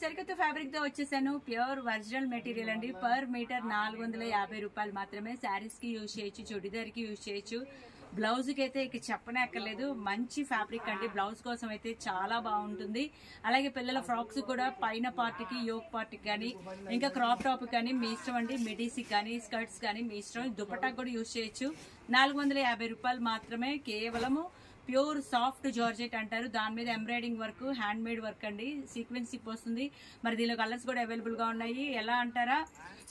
సరికొత్త ఫ్యాబ్రిక్ తో వచ్చేసాను. ప్యూర్ ఒరిజినల్ మెటీరియల్ అండి. పర్ మీటర్ 450 రూపాయలు మాత్రమే. శారీస్ కి యూజ్ చేయొచ్చు, చుడిదార్ కి యూజ్ చేయొచ్చు. బ్లౌజ్ కి అయితే ఇక చెప్పనే అక్కర్లేదు. మంచి ఫ్యాబ్రిక్ అండి. బ్లౌజ్ కోసం అయితే చాలా బాగుంటుంది. అలాగే పిల్లల ఫ్రాక్స్ కూడా పైన పార్ట్ కి, యోక్ పార్ట్ కి కానీ, ఇంకా క్రాప్ టాప్ కానీ మీ ఇష్టం అండి. మిడీస్ కానీ, స్కర్ట్స్ కానీ మీ ఇష్టం. దుపట్టా కూడా యూజ్ చేయొచ్చు. 450 రూపాయలు మాత్రమే. కేవలము ప్యూర్ సాఫ్ట్ జార్జెట్ అంటారు. దాని మీద embroidering work, hand made work అండి. సీక్వెన్స్ సిప్ వస్తుంది. మరి దీనిలో కలర్స్ కూడా అవైలబుల్ గా ఉన్నాయి. ఎలా అంటారా,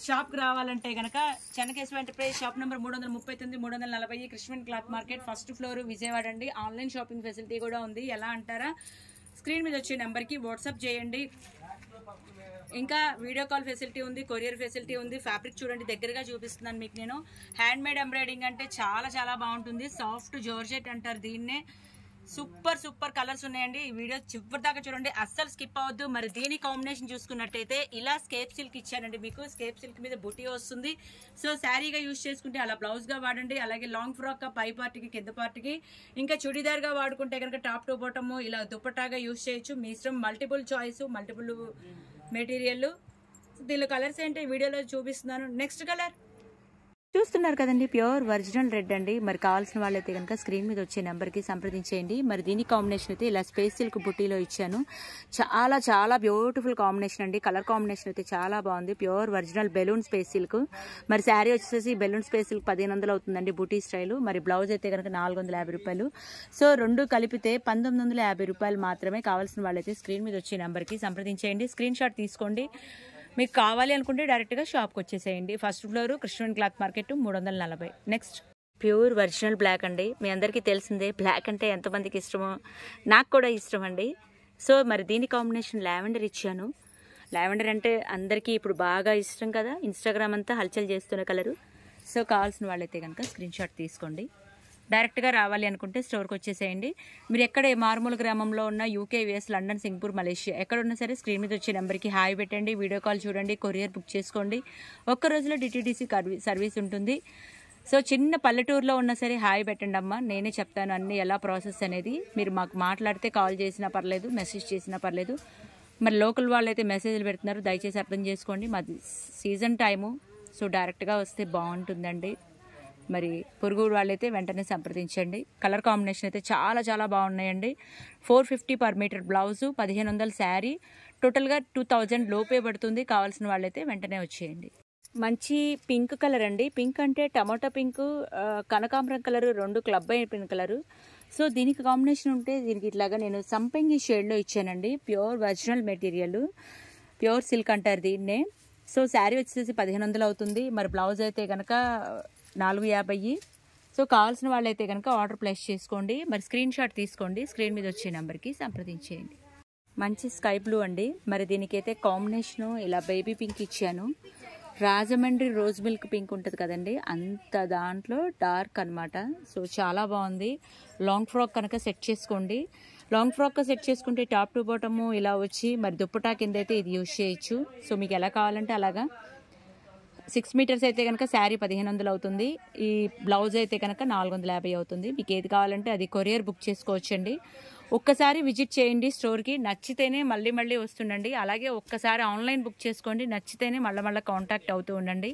షాప్ కి రావాలంటే గనక Chennakeshwara enterprise shop number 339, 340 Krishna cloth market, first floor, Vijayawada అండి. ఆన్లైన్ షాపింగ్ ఫెసిలిటీ కూడా ఉంది. ఎలా అంటారా, స్క్రీన్ మీద వచ్చే నెంబర్ కి వాట్సాప్ చేయండి. ఇంకా వీడియో కాల్ ఫెసిలిటీ ఉంది, కొరియర్ ఫెసిలిటీ ఉంది. ఫ్యాబ్రిక్ చూడండి, దగ్గరగా చూపిస్తున్నాను మీకు నేను. హ్యాండ్ మేడ్ ఎంబ్రాయిడింగ్ అంటే చాలా చాలా బాగుంటుంది. సాఫ్ట్ జార్జెట్ అంటారు దీన్నే. సూపర్ సూపర్ కలర్స్ ఉన్నాయండి. ఈ వీడియో చివరి దాకా చూడండి, అస్సలు స్కిప్ అవ్వద్దు. మరి దీని కాంబినేషన్ చూసుకున్నట్టయితే ఇలా స్కేప్ సిల్క్ ఇచ్చానండి మీకు. స్కేప్ సిల్క్ మీద బుటీ వస్తుంది. సో శారీగా యూజ్ చేసుకుంటే అలా బ్లౌజ్ గా వాడండి. అలాగే లాంగ్ ఫ్రాక్ గా పై పార్టీకి, కింద పార్టీకి, ఇంకా చుడిదార్ గా వాడుకుంటే కనుక టాప్ టు బాటమ్ ఇలా దుపట్టాగా యూజ్ చేయొచ్చు. మీ ఇష్టం. Multiple choice, multiple material. దీనిలో కలర్స్ ఏంటి వీడియోలో చూపిస్తున్నాను. నెక్స్ట్ కలర్ చూస్తున్నారు కదండి, ప్యూర్ ఒరిజినల్ రెడ్ అండి. మరి కావాల్సిన వాళ్ళైతే కనుక స్క్రీన్ మీద వచ్చే నెంబర్కి సంప్రదించేయండి. మరి దీని కాంబినేషన్ అయితే ఇలా స్పేస్ సిల్క్ బుట్టీలో ఇచ్చాను. చాలా చాలా బ్యూటిఫుల్ కాంబినేషన్ అండి. కలర్ కాంబినేషన్ అయితే చాలా బాగుంది. Pure original balloon space silk. మరి శారీ వచ్చేసి బెలూన్ స్పేస్ సిల్క్ 1500 అవుతుందండి బుటీ స్టైల్. మరి బ్లౌజ్ అయితే కనుక 450 రూపాయలు. సో రెండు కలిపితే 1950 రూపాయలు మాత్రమే. కావాల్సిన వాళ్ళైతే స్క్రీన్ మీద వచ్చే నెంబర్కి సంప్రదించేయండి. స్క్రీన్ షాట్ తీసుకోండి. మీకు కావాలి అనుకుంటే డైరెక్ట్గా షాప్కి వచ్చేసేయండి. First floor, Krishna cloth market, 340. Next pure original black అండి. మీ అందరికీ తెలిసిందే బ్లాక్ అంటే ఎంతమందికి ఇష్టమో. నాకు కూడా ఇష్టం అండి. సో మరి దీని కాంబినేషన్ లావెండర్ ఇచ్చాను. లావెండర్ అంటే అందరికీ ఇప్పుడు బాగా ఇష్టం కదా, ఇన్స్టాగ్రామ్ అంతా హల్చల్ చేస్తున్న కలరు. సో కావాల్సిన వాళ్ళైతే కనుక స్క్రీన్ షాట్ తీసుకోండి. డైరెక్ట్గా రావాలి అనుకుంటే స్టోర్కి వచ్చేసేయండి. మీరు ఎక్కడ మారుమూల గ్రామంలో ఉన్న UK, US, London, Singapore, Malaysia ఎక్కడ ఉన్నా సరే స్క్రీన్ మీద వచ్చే నెంబర్కి హాయ్ పెట్టండి. వీడియో కాల్ చూడండి, కొరియర్ బుక్ చేసుకోండి. ఒక్క రోజులో డిటీడీసీ సర్వీస్ ఉంటుంది. సో చిన్న పల్లెటూరులో ఉన్నా సరే హాయ్ పెట్టండి అమ్మ. నేనే చెప్తాను అన్ని ఎలా ప్రాసెస్ అనేది. మీరు మాకు మాట్లాడితే కాల్ చేసినా పర్లేదు, మెసేజ్ చేసినా పర్లేదు. మరి లోకల్ వాళ్ళు అయితే మెసేజ్లు పెడుతున్నారు, దయచేసి అర్థం చేసుకోండి. మాది సీజన్ టైము. సో డైరెక్ట్గా వస్తే బాగుంటుందండి. మరి పొరుగు వాళ్ళైతే వెంటనే సంప్రదించండి. కలర్ కాంబినేషన్ అయితే చాలా చాలా బాగున్నాయండి. 450 పర్ మీటర్ బ్లౌజు, 1500 శారీ, టోటల్గా 2000 లోపే పడుతుంది. కావాల్సిన వాళ్ళైతే వెంటనే వచ్చేయండి. మంచి పింక్ కలర్ అండి. పింక్ అంటే టమాటో పింక్, కనకాంబరం కలరు, రెండు క్లబ్ అయిపోయిన కలరు. సో దీనికి కాంబినేషన్ ఉంటే దీనికి ఇట్లాగా నేను సంపంగి షేడ్లో ఇచ్చానండి. Pure original material, pure silk అంటారు దీన్నే. సో శారీ వచ్చేసి 1500 అవుతుంది. మరి బ్లౌజ్ అయితే కనుక 450. సో కావాల్సిన వాళ్ళైతే కనుక ఆర్డర్ ప్లేస్ చేసుకోండి. మరి స్క్రీన్ షాట్ తీసుకోండి. స్క్రీన్ మీద వచ్చే నెంబర్కి సంప్రదించేయండి. మంచి స్కై బ్లూ అండి. మరి దీనికైతే కాంబినేషను ఇలా బేబీ పింక్ ఇచ్చాను. రాజమండ్రి రోజ్ మిల్క్ పింక్ ఉంటుంది కదండి, అంత దాంట్లో డార్క్ అనమాట. సో చాలా బాగుంది. లాంగ్ ఫ్రాక్ కనుక సెట్ చేసుకోండి. లాంగ్ ఫ్రాక్ సెట్ చేసుకుంటే టాప్ టు బాటము ఇలా వచ్చి మరి దుప్పటా కింద అయితే ఇది యూజ్ చేయొచ్చు. సో మీకు ఎలా కావాలంటే అలాగా. 6 మీటర్స్ అయితే కనుక శారీ 1500 అవుతుంది. ఈ బ్లౌజ్ అయితే కనుక 450 అవుతుంది. మీకు ఏది కావాలంటే అది కొరియర్ బుక్ చేసుకోవచ్చండి. ఒక్కసారి విజిట్ చేయండి స్టోర్కి. నచ్చితేనే మళ్ళీ మళ్ళీ వస్తుండండి. అలాగే ఒక్కసారి ఆన్లైన్ బుక్ చేసుకోండి. నచ్చితేనే మళ్ళీ కాంటాక్ట్ అవుతూ ఉండండి.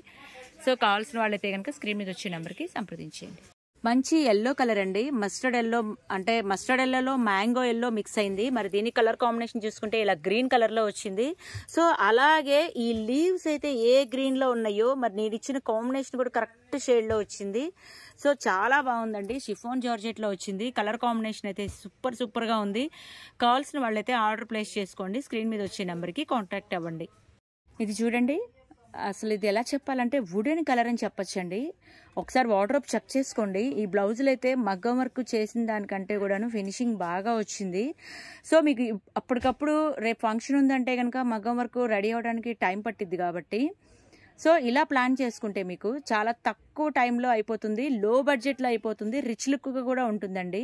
సో కావాల్సిన వాళ్ళైతే కనుక స్క్రీన్ మీద వచ్చే నెంబర్కి సంప్రదించేయండి. మంచి ఎల్లో కలర్ అండి. మస్టర్డ్ ఎల్లో అంటే మస్టర్డ్ ఎల్లోలో మ్యాంగో ఎల్లో మిక్స్ అయింది. మరి దీని కలర్ కాంబినేషన్ చూసుకుంటే ఇలా గ్రీన్ కలర్లో వచ్చింది. సో అలాగే ఈ లీవ్స్ అయితే ఏ గ్రీన్లో ఉన్నాయో మరి నేను ఇచ్చిన కాంబినేషన్ కూడా కరెక్ట్ షేడ్లో వచ్చింది. సో చాలా బాగుందండి. షిఫాన్ జార్జెట్లో వచ్చింది. కలర్ కాంబినేషన్ అయితే సూపర్గా ఉంది. కావాల్సిన వాళ్ళైతే ఆర్డర్ ప్లేస్ చేసుకోండి. స్క్రీన్ మీద వచ్చే నెంబర్కి కాంటాక్ట్ అవ్వండి. ఇది చూడండి, అసలు ఇది ఎలా చెప్పాలంటే వుడెన్ కలర్ అని చెప్పచ్చండి. ఒకసారి వార్డ్రోబ్ చెక్ చేసుకోండి. ఈ బ్లౌజులు అయితే మగ్గం వర్క్ చేసిన దానికంటే కూడాను ఫినిషింగ్ బాగా వచ్చింది. సో మీకు అప్పటికప్పుడు రేపు ఫంక్షన్ ఉందంటే కనుక మగ్గం వర్క్ రెడీ అవ్వడానికి టైం పట్టిద్ది కాబట్టి సో ఇలా ప్లాన్ చేసుకుంటే మీకు చాలా తక్కువ టైంలో అయిపోతుంది, లో బడ్జెట్లో అయిపోతుంది, రిచ్ లుక్గా కూడా ఉంటుందండి.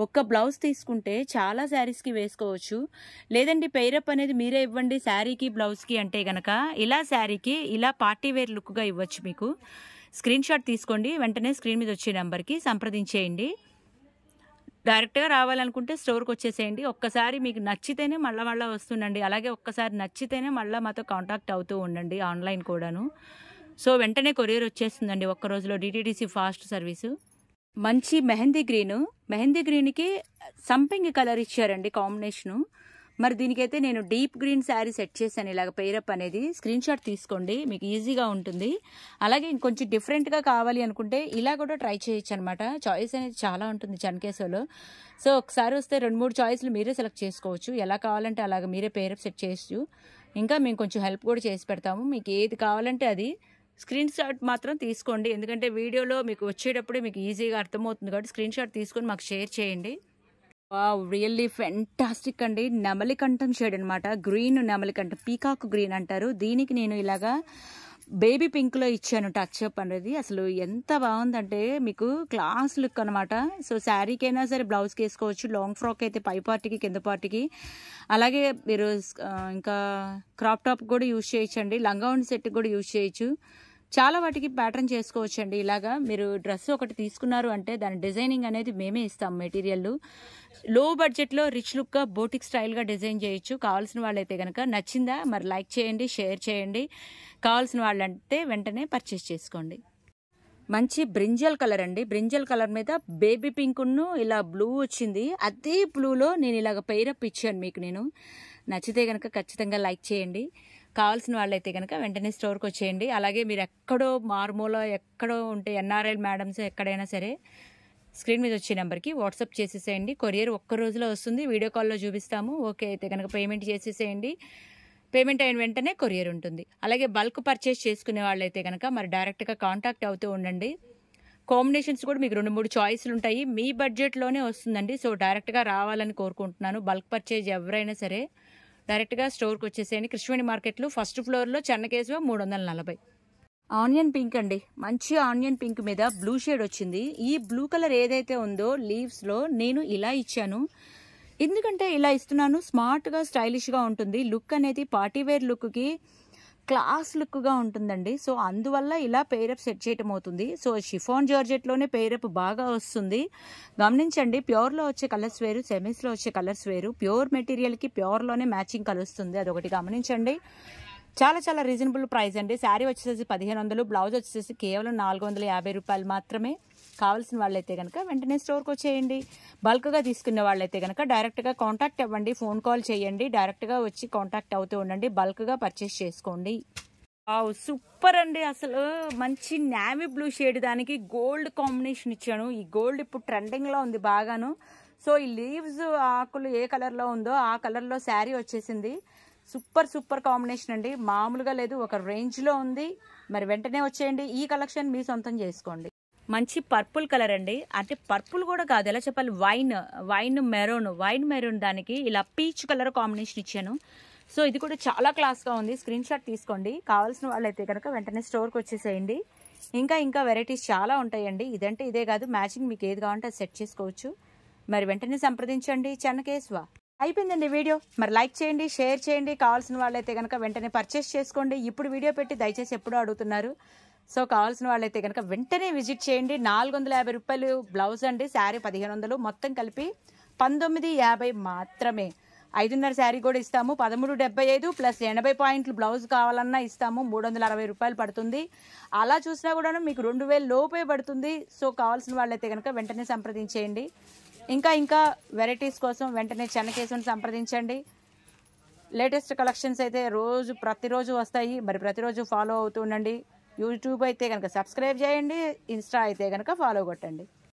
ఒక్క బ్లౌజ్ తీసుకుంటే చాలా శారీస్కి వేసుకోవచ్చు. లేదండి పెయిరప్ అనేది మీరే ఇవ్వండి శారీకి బ్లౌజ్కి అంటే కనుక ఇలా శారీకి ఇలా పార్టీ వేర్ లుక్గా ఇవ్వచ్చు. మీకు స్క్రీన్ షాట్ తీసుకోండి, వెంటనే స్క్రీన్ మీద వచ్చే నెంబర్కి సంప్రదించేయండి. డైరెక్ట్గా రావాలనుకుంటే స్టోర్కి వచ్చేసేయండి. ఒక్కసారి మీకు నచ్చితేనే మళ్ళీ వస్తుండండి. అలాగే ఒక్కసారి నచ్చితేనే మళ్ళీ మాతో కాంటాక్ట్ అవుతూ ఉండండి, ఆన్లైన్ కూడాను. సో వెంటనే కొరియర్ వచ్చేస్తుందండి ఒక్క రోజులో, DTDC ఫాస్ట్ సర్వీసు. మంచి మెహందీ గ్రీన్కి సంపింగ్ కలర్ ఇచ్చారండి కాంబినేషను. మరి దీనికైతే నేను డీప్ గ్రీన్ శారీ సెట్ చేశాను, ఇలాగ పెయిరప్ అనేది. స్క్రీన్ షాట్ తీసుకోండి, మీకు ఈజీగా ఉంటుంది. అలాగే ఇంకొంచెం డిఫరెంట్గా కావాలి అనుకుంటే ఇలా కూడా ట్రై చేయొచ్చు అనమాట. చాయిస్ అనేది చాలా ఉంటుంది చన్కేసోలో. సో ఒకసారి వస్తే 2-3 చాయిస్లు మీరే సెలెక్ట్ చేసుకోవచ్చు. ఎలా కావాలంటే అలాగ మీరే పెయిరప్ సెట్ చేయొచ్చు. ఇంకా మేము కొంచెం హెల్ప్ కూడా చేసి పెడతాము. మీకు ఏది కావాలంటే అది స్క్రీన్ షాట్ మాత్రం తీసుకోండి, ఎందుకంటే వీడియోలో మీకు వచ్చేటప్పుడే మీకు ఈజీగా అర్థమవుతుంది కాబట్టి స్క్రీన్ షాట్ తీసుకొని మాకు షేర్ చేయండి. వావ్, రియల్లీ ఫెంటాస్టిక్ అండి. నెమలికంఠం షేడ్ అనమాట, గ్రీన్ నెమలికంఠం, పీకాక్ గ్రీన్ అంటారు దీనికి. నేను ఇలాగా బేబీ పింక్లో ఇచ్చాను టచ్ అప్ అనేది. అసలు ఎంత బాగుందంటే మీకు క్లాస్ లుక్ అనమాట. సో శారీకైనా సరే బ్లౌజ్కి వేసుకోవచ్చు, లాంగ్ ఫ్రాక్ అయితే పై పార్టీకి కింద పార్టీకి, అలాగే మీరు ఇంకా క్రాప్ టాప్ కూడా యూజ్ చేయొచ్చండి, లంగావోణి సెట్ కూడా యూజ్ చేయొచ్చు. చాలా వాటికి ప్యాటర్న్ చేసుకోవచ్చు అండి. ఇలాగా మీరు డ్రెస్ ఒకటి తీసుకున్నారు అంటే దాని డిజైనింగ్ అనేది మేమే ఇస్తాం. మెటీరియల్ లో బడ్జెట్లో రిచ్ లుక్గా బోటిక్ స్టైల్గా డిజైన్ చేయొచ్చు. కావాల్సిన వాళ్ళైతే కనుక నచ్చిందా మరి లైక్ చేయండి, షేర్ చేయండి. కావాల్సిన వాళ్ళంటే వెంటనే పర్చేస్ చేసుకోండి. మంచి బ్రింజల్ కలర్ అండి, బ్రింజల్ కలర్ మీద బేబీ పింక్ను ఇలా బ్లూ వచ్చింది. అదే బ్లూలో నేను ఇలాగ పెయిరప్ ఇచ్చాను మీకు. నేను నచ్చితే కనుక ఖచ్చితంగా లైక్ చేయండి. కావాల్సిన వాళ్ళైతే కనుక వెంటనే స్టోర్కి వచ్చేయండి. అలాగే మీరు ఎక్కడో మారుమూల ఎక్కడో ఉంటే NRI మేడమ్స్ ఎక్కడైనా సరే స్క్రీన్ మీద వచ్చే నెంబర్కి వాట్సాప్ చేసేసేయండి. కొరియర్ ఒక్క రోజులో వస్తుంది, వీడియో కాల్లో చూపిస్తాము. ఓకే అయితే కనుక పేమెంట్ చేసేసేయండి. పేమెంట్ అయిన వెంటనే కొరియర్ ఉంటుంది. అలాగే బల్క్ పర్చేస్ చేసుకునే వాళ్ళైతే కనుక మరి డైరెక్ట్గా కాంటాక్ట్ అవుతూ ఉండండి. కాంబినేషన్స్ కూడా మీకు 2-3 చాయిస్లు ఉంటాయి, మీ బడ్జెట్లోనే వస్తుందండి. సో డైరెక్ట్గా రావాలని కోరుకుంటున్నాను. బల్క్ పర్చేజ్ ఎవరైనా సరే డైరెక్ట్గా స్టోర్కి వచ్చేసేయండి. కృష్ణవేణి మార్కెట్లో ఫస్ట్ ఫ్లోర్లో చెన్నకేశవ 340. ఆనియన్ పింక్ అండి, మంచి ఆనియన్ పింక్ మీద బ్లూ షేడ్ వచ్చింది. ఈ బ్లూ కలర్ ఏదైతే ఉందో లీవ్స్లో నేను ఇలా ఇచ్చాను. ఎందుకంటే ఇలా ఇస్తున్నాను, స్మార్ట్గా స్టైలిష్గా ఉంటుంది. లుక్ అనేది పార్టీవేర్ లుక్కి క్లాస్ లుక్గా ఉంటుందండి. సో అందువల్ల ఇలా పెయిరప్ సెట్ చేయటం అవుతుంది. సో షిఫాన్ జార్జెట్లోనే పెయిరప్ బాగా వస్తుంది, గమనించండి. ప్యూర్లో వచ్చే కలర్స్ వేరు, సెమీస్లో వచ్చే కలర్స్ వేరు. ప్యూర్ మెటీరియల్కి ప్యూర్లోనే మ్యాచింగ్ కలుస్తుంది, అదొకటి గమనించండి. చాలా చాలా రీజనబుల్ ప్రైస్ అండి. శారీ వచ్చేసి 1500, బ్లౌజ్ వచ్చేసి కేవలం 450 రూపాయలు మాత్రమే. కావాల్సిన వాళ్ళైతే కనుక వెంటనే స్టోర్కి వచ్చేయండి. బల్క్గా తీసుకునే వాళ్ళైతే కనుక డైరెక్ట్గా కాంటాక్ట్ అవ్వండి, ఫోన్ కాల్ చేయండి, డైరెక్ట్గా వచ్చి కాంటాక్ట్ అవుతూ ఉండండి. బల్క్గా పర్చేస్ చేసుకోండి. సూపర్ అండి, అసలు మంచి నేవీ బ్లూ షేడ్, దానికి గోల్డ్ కాంబినేషన్ ఇచ్చాను. ఈ గోల్డ్ ఇప్పుడు ట్రెండింగ్లో ఉంది బాగాను. సో ఈ లీవ్స్ ఆకులు ఏ కలర్లో ఉందో ఆ కలర్లో శారీ వచ్చేసింది. సూపర్ కాంబినేషన్ అండి, మామూలుగా లేదు, ఒక రేంజ్లో ఉంది. మరి వెంటనే వచ్చేయండి, ఈ కలెక్షన్ మీ సొంతం చేసుకోండి. మంచి పర్పుల్ కలర్ అండి, అంటే పర్పుల్ కూడా కాదు, ఎలా చెప్పాలి, వైన్ మెరూన్ దానికి ఇలా పీచ్ కలర్ కాంబినేషన్ ఇచ్చాను. సో ఇది కూడా చాలా క్లాస్గా ఉంది. స్క్రీన్ షాట్ తీసుకోండి. కావాల్సిన వాళ్ళైతే కనుక వెంటనే స్టోర్కి వచ్చేసేయండి. ఇంకా వెరైటీస్ చాలా ఉంటాయండి. ఇదంటే ఇదే కాదు, మ్యాచింగ్ మీకు ఏది కావాలంటే అది సెట్ చేసుకోవచ్చు. మరి వెంటనే సంప్రదించండి. చెన్నకేశవ. అయిపోయిందండి వీడియో. మరి లైక్ చేయండి, షేర్ చేయండి. కావాల్సిన వాళ్ళైతే కనుక వెంటనే పర్చేస్ చేసుకోండి. ఇప్పుడు వీడియో పెట్టి దయచేసి ఎప్పుడూ అడుగుతున్నారు. సో కావాల్సిన వాళ్ళైతే కనుక వెంటనే విజిట్ చేయండి. 450 రూపాయలు బ్లౌజ్ అండి, శారీ 1500, మొత్తం కలిపి 1950 మాత్రమే. 5.5 శారీ కూడా ఇస్తాము, 1375 ప్లస్ 80 పాయింట్లు బ్లౌజ్ కావాలన్నా ఇస్తాము, 360 రూపాయలు పడుతుంది. అలా చూసినా కూడా మీకు 2000 లోపే పడుతుంది. సో కావాల్సిన వాళ్ళైతే కనుక వెంటనే సంప్రదించేయండి. ఇంకా వెరైటీస్ కోసం వెంటనే చెన్నకేశవని సంప్రదించండి. లేటెస్ట్ కలెక్షన్స్ అయితే ప్రతిరోజు వస్తాయి. మరి ప్రతిరోజు ఫాలో అవుతూ ఉండండి. యూట్యూబ్ అయితే కనుక సబ్స్క్రైబ్ చేయండి, ఇన్స్టా అయితే కనుక ఫాలో కొట్టండి.